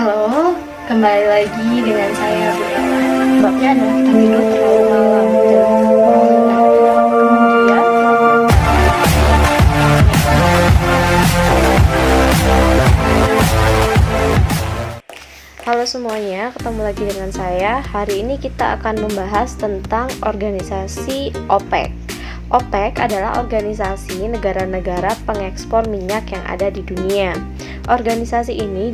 Halo, kembali lagi dengan saya Bu Ella. Sebabnya adalah kita tidur terlalu malam Halo semuanya, ketemu lagi dengan saya. Hari ini kita akan membahas tentang organisasi OPEC. OPEC adalah organisasi negara-negara pengekspor minyak yang ada di dunia. Organisasi ini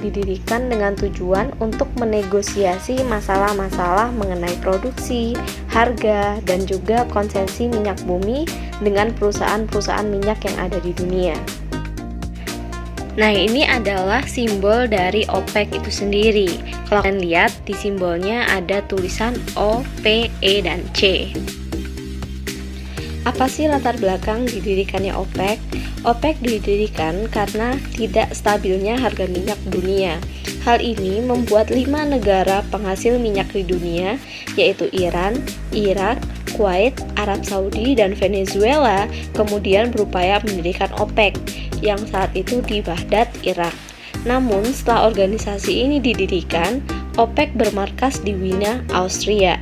didirikan dengan tujuan untuk menegosiasi masalah-masalah mengenai produksi, harga, dan juga konsesi minyak bumi dengan perusahaan-perusahaan minyak yang ada di dunia. Nah, ini adalah simbol dari OPEC itu sendiri. Kalau kalian lihat, di simbolnya ada tulisan O, P, E, dan C. Apa sih latar belakang didirikannya OPEC? OPEC didirikan karena tidak stabilnya harga minyak dunia. Hal ini membuat 5 negara penghasil minyak di dunia, yaitu Iran, Irak, Kuwait, Arab Saudi, dan Venezuela, kemudian berupaya mendirikan OPEC yang saat itu di Baghdad, Irak. Namun, setelah organisasi ini didirikan, OPEC bermarkas di Wina, Austria.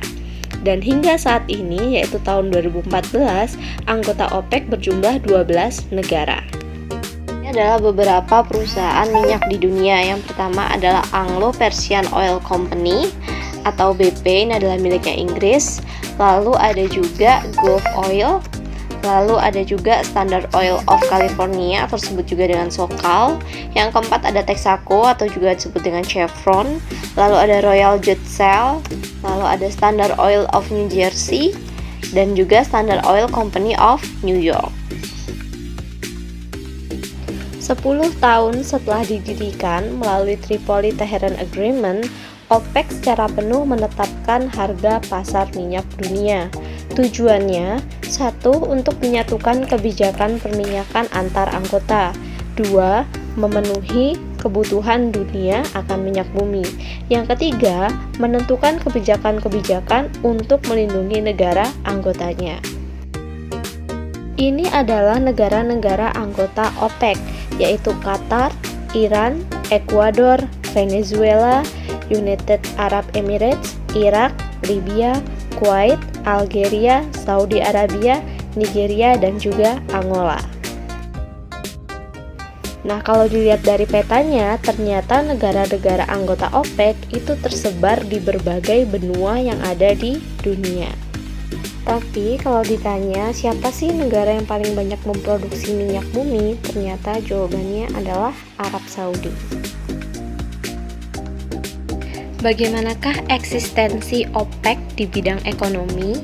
Dan hingga saat ini, yaitu tahun 2014, anggota OPEC berjumlah 12 negara. Ini adalah beberapa perusahaan minyak di dunia. Yang pertama adalah Anglo Persian Oil Company atau BP, ini adalah miliknya Inggris. Lalu ada juga Gulf Oil. Lalu ada juga Standard Oil of California atau disebut juga dengan SoCal. Yang keempat ada Texaco atau juga disebut dengan Chevron. Lalu ada Royal Dutch Shell. Lalu ada Standard Oil of New Jersey dan juga Standard Oil Company of New York. 10 tahun setelah didirikan melalui Tripoli-Tehran Agreement, OPEC secara penuh menetapkan harga pasar minyak dunia. Tujuannya, 1. Untuk menyatukan kebijakan perminyakan antar anggota. 2. Memenuhi kebutuhan dunia akan minyak bumi. Yang ketiga, menentukan kebijakan-kebijakan untuk melindungi negara anggotanya. Ini adalah negara-negara anggota OPEC, yaitu Qatar, Iran, Ekuador, Venezuela, United Arab Emirates, Irak, Libya, Kuwait, Algeria, Saudi Arabia, Nigeria, dan juga Angola. Nah, kalau dilihat dari petanya, ternyata negara-negara anggota OPEC itu tersebar di berbagai benua yang ada di dunia. Tapi, kalau ditanya siapa sih negara yang paling banyak memproduksi minyak bumi, ternyata jawabannya adalah Arab Saudi. Bagaimanakah eksistensi OPEC di bidang ekonomi?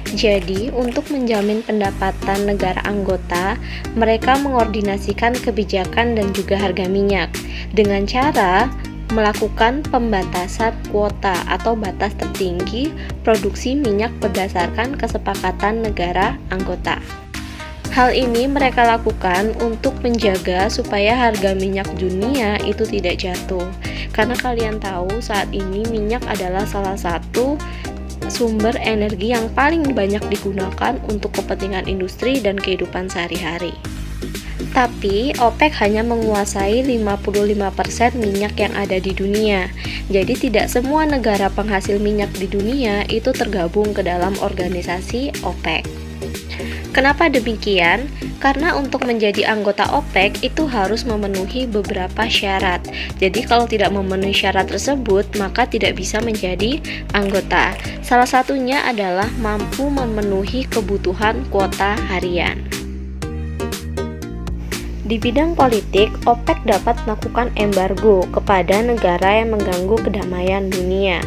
Jadi, untuk menjamin pendapatan negara anggota, mereka mengordinasikan kebijakan dan juga harga minyak dengan cara melakukan pembatasan kuota atau batas tertinggi produksi minyak berdasarkan kesepakatan negara anggota. Hal ini mereka lakukan untuk menjaga supaya harga minyak dunia itu tidak jatuh. Karena kalian tahu saat ini minyak adalah salah satu sumber energi yang paling banyak digunakan untuk kepentingan industri dan kehidupan sehari-hari. Tapi OPEC hanya menguasai 55% minyak yang ada di dunia. Jadi tidak semua negara penghasil minyak di dunia itu tergabung ke dalam organisasi OPEC. Kenapa demikian? Karena untuk menjadi anggota OPEC itu harus memenuhi beberapa syarat. Jadi kalau tidak memenuhi syarat tersebut, maka tidak bisa menjadi anggota. Salah satunya adalah mampu memenuhi kebutuhan kuota harian. Di bidang politik, OPEC dapat melakukan embargo kepada negara yang mengganggu kedamaian dunia.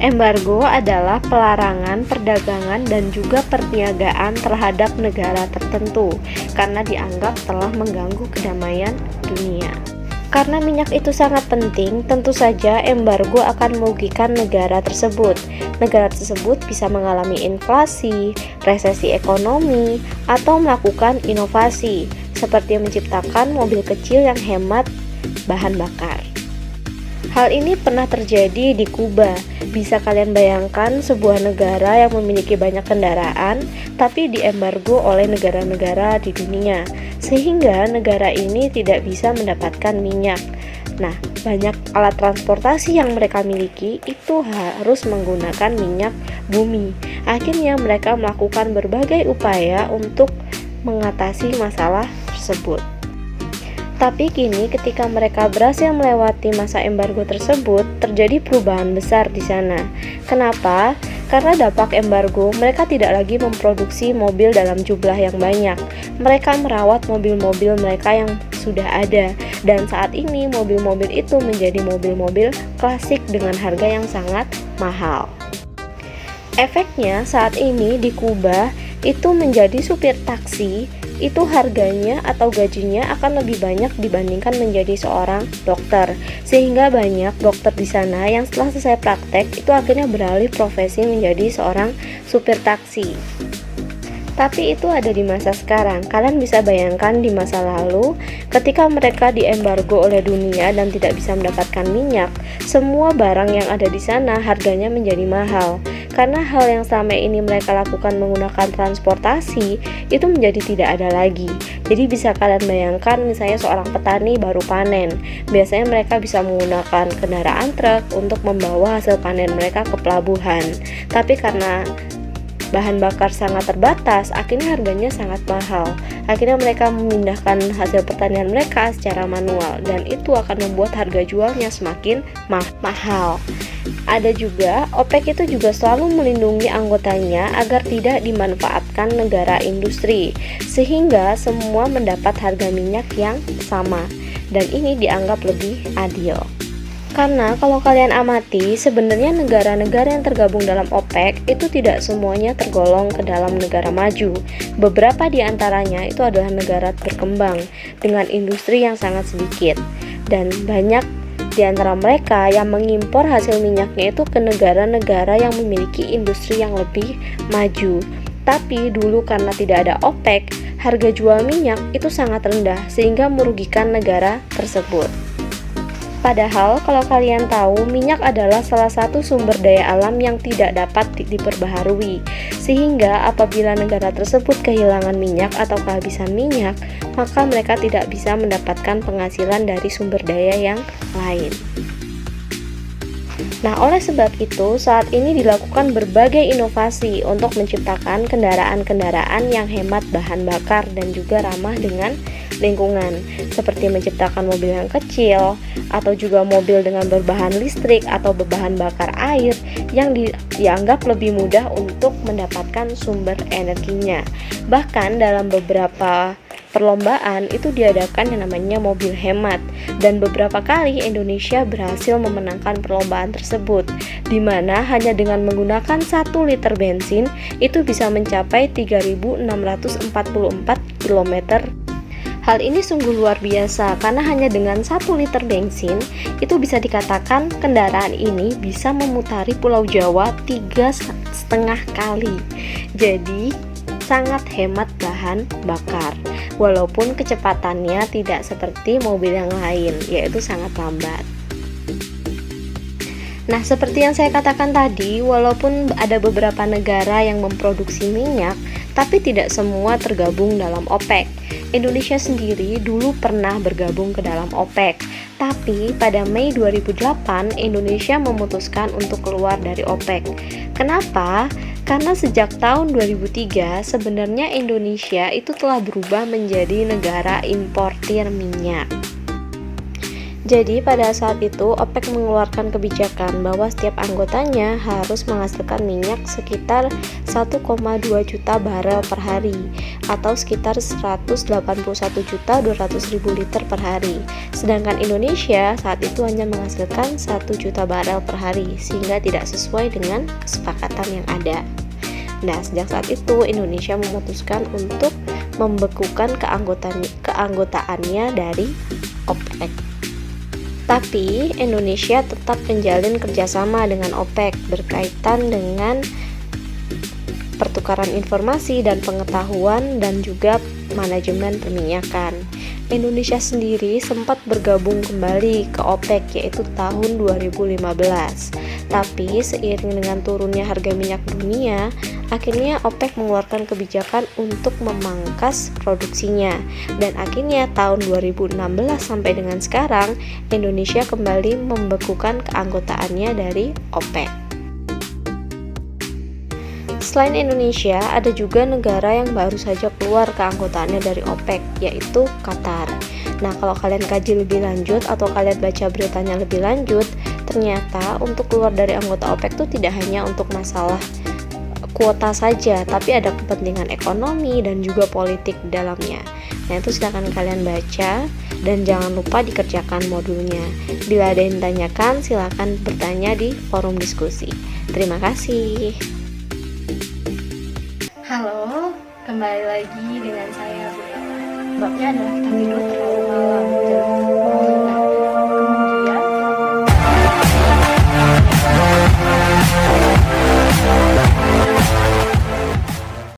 Embargo adalah pelarangan perdagangan dan juga perniagaan terhadap negara tertentu karena dianggap telah mengganggu kedamaian dunia. Karena minyak itu sangat penting, tentu saja embargo akan merugikan negara tersebut. Negara tersebut bisa mengalami inflasi, resesi ekonomi, atau melakukan inovasi, seperti menciptakan mobil kecil yang hemat bahan bakar. Hal ini pernah terjadi di Kuba. Bisa kalian bayangkan sebuah negara yang memiliki banyak kendaraan, tapi diembargo oleh negara-negara di dunia, sehingga negara ini tidak bisa mendapatkan minyak. Nah, banyak alat transportasi yang mereka miliki itu harus menggunakan minyak bumi. Akhirnya mereka melakukan berbagai upaya untuk mengatasi masalah tersebut. Tapi kini ketika mereka berhasil melewati masa embargo tersebut, terjadi perubahan besar di sana. Kenapa? Karena dampak embargo, mereka tidak lagi memproduksi mobil dalam jumlah yang banyak. Mereka merawat mobil-mobil mereka yang sudah ada, dan saat ini mobil-mobil itu menjadi mobil-mobil klasik dengan harga yang sangat mahal. Efeknya saat ini di Kuba itu menjadi supir taksi, itu harganya atau gajinya akan lebih banyak dibandingkan menjadi seorang dokter. Sehingga banyak dokter di sana yang setelah selesai praktek itu akhirnya beralih profesi menjadi seorang supir taksi. Tapi itu ada di masa sekarang. Kalian bisa bayangkan di masa lalu ketika mereka diembargo oleh dunia dan tidak bisa mendapatkan minyak, semua barang yang ada di sana harganya menjadi mahal. Karena hal yang selama ini mereka lakukan menggunakan transportasi itu menjadi tidak ada lagi. Jadi bisa kalian bayangkan misalnya seorang petani baru panen. Biasanya mereka bisa menggunakan kendaraan truk untuk membawa hasil panen mereka ke pelabuhan. Tapi karena bahan bakar sangat terbatas, akhirnya harganya sangat mahal. Akhirnya mereka memindahkan hasil pertanian mereka secara manual, dan itu akan membuat harga jualnya semakin mahal. Ada juga, OPEC itu juga selalu melindungi anggotanya agar tidak dimanfaatkan negara industri, sehingga semua mendapat harga minyak yang sama, dan ini dianggap lebih adil. Karena kalau kalian amati, sebenarnya negara-negara yang tergabung dalam OPEC itu tidak semuanya tergolong ke dalam negara maju. Beberapa di antaranya itu adalah negara berkembang dengan industri yang sangat sedikit. Dan banyak di antara mereka yang mengimpor hasil minyaknya itu ke negara-negara yang memiliki industri yang lebih maju. Tapi dulu karena tidak ada OPEC, harga jual minyak itu sangat rendah sehingga merugikan negara tersebut. Padahal kalau kalian tahu, minyak adalah salah satu sumber daya alam yang tidak dapat diperbaharui. Sehingga apabila negara tersebut kehilangan minyak atau kehabisan minyak, maka mereka tidak bisa mendapatkan penghasilan dari sumber daya yang lain. Nah, oleh sebab itu, saat ini dilakukan berbagai inovasi untuk menciptakan kendaraan-kendaraan yang hemat bahan bakar dan juga ramah dengan lingkungan, seperti menciptakan mobil yang kecil atau juga mobil dengan berbahan listrik atau berbahan bakar air yang dianggap lebih mudah untuk mendapatkan sumber energinya. Bahkan dalam beberapa perlombaan itu diadakan yang namanya mobil hemat, dan beberapa kali Indonesia berhasil memenangkan perlombaan tersebut, di mana hanya dengan menggunakan 1 liter bensin itu bisa mencapai 3.644 km. Hal ini sungguh luar biasa karena hanya dengan 1 liter bensin itu bisa dikatakan kendaraan ini bisa memutari Pulau Jawa 3,5 kali. Jadi sangat hemat bahan bakar, walaupun kecepatannya tidak seperti mobil yang lain, yaitu sangat lambat. Nah, seperti yang saya katakan tadi, walaupun ada beberapa negara yang memproduksi minyak, tapi tidak semua tergabung dalam OPEC. Indonesia sendiri dulu pernah bergabung ke dalam OPEC, tapi pada Mei 2008 Indonesia memutuskan untuk keluar dari OPEC. Kenapa? Karena sejak tahun 2003 sebenarnya Indonesia itu telah berubah menjadi negara importir minyak. Jadi pada saat itu OPEC mengeluarkan kebijakan bahwa setiap anggotanya harus menghasilkan minyak sekitar 1,2 juta barel per hari atau sekitar 181.200.000 liter per hari. Sedangkan Indonesia saat itu hanya menghasilkan 1 juta barel per hari sehingga tidak sesuai dengan kesepakatan yang ada. Nah, sejak saat itu Indonesia memutuskan untuk membekukan keanggotaannya dari OPEC. Tapi Indonesia tetap menjalin kerjasama dengan OPEC berkaitan dengan pertukaran informasi dan pengetahuan dan juga manajemen perminyakan. Indonesia sendiri sempat bergabung kembali ke OPEC yaitu tahun 2015. Tapi seiring dengan turunnya harga minyak dunia, akhirnya OPEC mengeluarkan kebijakan untuk memangkas produksinya. Dan akhirnya tahun 2016 sampai dengan sekarang, Indonesia kembali membekukan keanggotaannya dari OPEC. Selain Indonesia, ada juga negara yang baru saja keluar keanggotaannya dari OPEC, yaitu Qatar. Nah, kalau kalian kaji lebih lanjut atau kalian baca beritanya lebih lanjut, ternyata untuk keluar dari anggota OPEC itu tidak hanya untuk masalah kuota saja, tapi ada kepentingan ekonomi dan juga politik di dalamnya. Nah, itu silakan kalian baca dan jangan lupa dikerjakan modulnya. Bila ada yang ditanyakan, silakan bertanya di forum diskusi. Terima kasih. Halo, kembali lagi dengan saya Bella. Sebabnya adalah kita tidur terlalu malam.